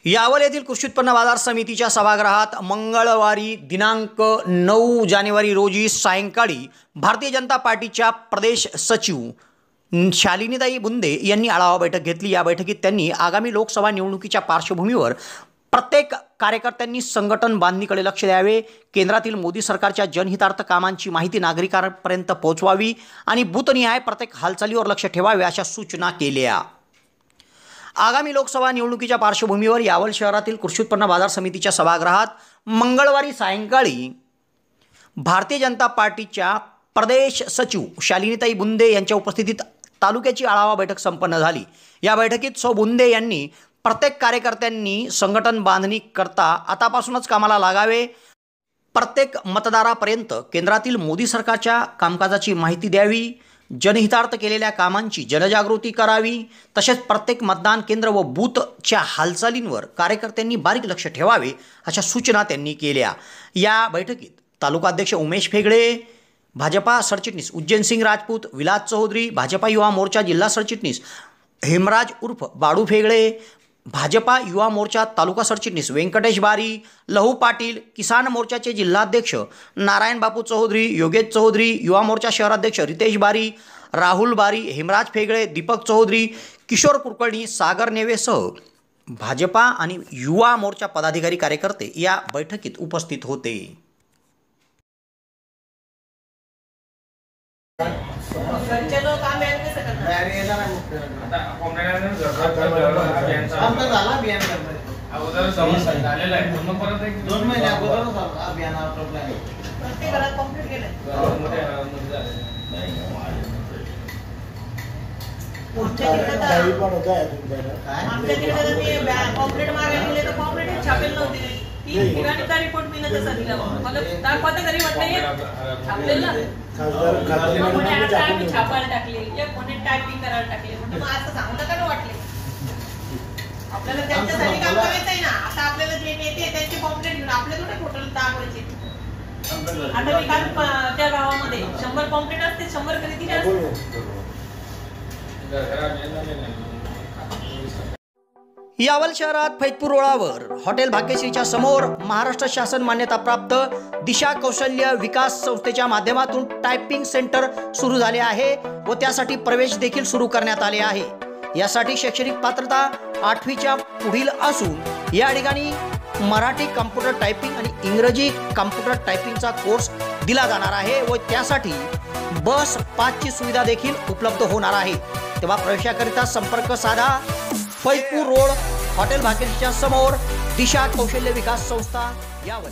यावल येथील कृषी उत्पन्न बाजार समितीच्या सभागृहात मंगळवारी दिनांक 9 जानेवारी रोजी सायंकाळी भारतीय जनता पार्टीच्या प्रदेश सचिव शालिनीताई बुंदे यांनी आढावा बैठक घेतली। या बैठकीत त्यांनी आगामी लोकसभा निवडणुकीच्या पार्श्वभूमीवर प्रत्येक कार्यकर्त्यांनी संघटन बांधणीकडे लक्ष द्यावे, केंद्रातील मोदी सरकारच्या जनहितार्थ कामांची माहिती नागरिकांपर्यंत पोहोचवावी आणि बूथनिहाय प्रत्येक हालचालीवर लक्ष ठेवावे अशा सूचना केल्या। आगामी लोकसभा निवडणुकीच्या पार्श्वभूमीवर यावल शहरातील कृषी उत्पन्न बाजार समितीच्या सभागृहात मंगळवारी सायंकाळी भारतीय जनता पार्टीच्या प्रदेश सचिव शालिनीताई बुंदे यांच्या उपस्थितीत तालुक्याची आढावा बैठक संपन्न झाली। या बैठकीत सौ बुंदे यांनी प्रत्येक कार्यकर्त्यांनी संघटन बांधणी करता आतापासूनच कामाला लागावे, प्रत्येक मतदारापर्यंत केंद्रातील मोदी सरकारच्या कामकाजाची माहिती द्यावी, जनहितार्थ केलेल्या कामांची जनजागृती करावी, तसेच प्रत्येक मतदान केंद्र व बूथच्या हालचालींवर कार्यकर्त्यांनी बारीक लक्ष ठेवावे अशा सूचना त्यांनी केल्या। या बैठकीत तालुकाध्यक्ष उमेश फेगळे, भाजपा सरचिटणीस उज्जैन सिंह राजपूत, विलास चौधरी, भाजपा युवा मोर्चा जिल्हा सरचिटणीस हेमराज उर्फ बाडू फेगळे, भाजपा युवा मोर्चा तालुका सरचिटणीस व्यंकटेश बारी, लहू पाटील, किसान मोर्चाचे जिल्हाध्यक्ष नारायण बापू चौधरी, योगेश चौधरी, युवा मोर्चा शहराध्यक्ष रितेश बारी, राहुल बारी, हेमराज फेगळे, दीपक चौधरी, किशोर कुलकर्णी, सागर नेवेसह भाजपा आणि युवा मोर्चा पदाधिकारी कार्यकर्ते या बैठकीत उपस्थित होते। रिपोर्ट मी तसा दिला मला दाखवता घरी छापायला टाकले कोणी टायपिंग करायला टाकले म्हणजे मग असं सांगू नका ना वाटले आपल्याला त्यांच्यासाठी काम करायचं आहे ना। आता आपल्याला जे नेते त्यांचे कॉम्प्लेंट घेऊन आपल्याला फोटो दाखवायचे। आता मी काल त्या गावामध्ये 100 कॉम्प्लेंट असते, 100 खरेदी असते। यावल शहरात फैजपूर रोडावर हॉटेल भाग्यश्रीच्या समोर महाराष्ट्र शासन मान्यताप्राप्त दिशा कौशल्य विकास संस्थेच्या माध्यमातून टायपिंग सेंटर सुरू झाले आहे व त्यासाठी प्रवेश देखील सुरू करण्यात आले आहे। यासाठी शैक्षणिक पात्रता 8वीच्या पुढील असून या ठिकाणी मराठी कॉम्प्युटर टायपिंग आणि इंग्रजी कॉम्प्युटर टायपिंगचा कोर्स दिला जाणार आहे व त्यासाठी बस पासची सुविधा देखील उपलब्ध होणार आहे। तेव्हा प्रवेशाकरिता संपर्क साधा। फैजपूर रोड हॉटेल भाग्यश्रीच्या समोर दिशा कौशल्य विकास संस्था यावल।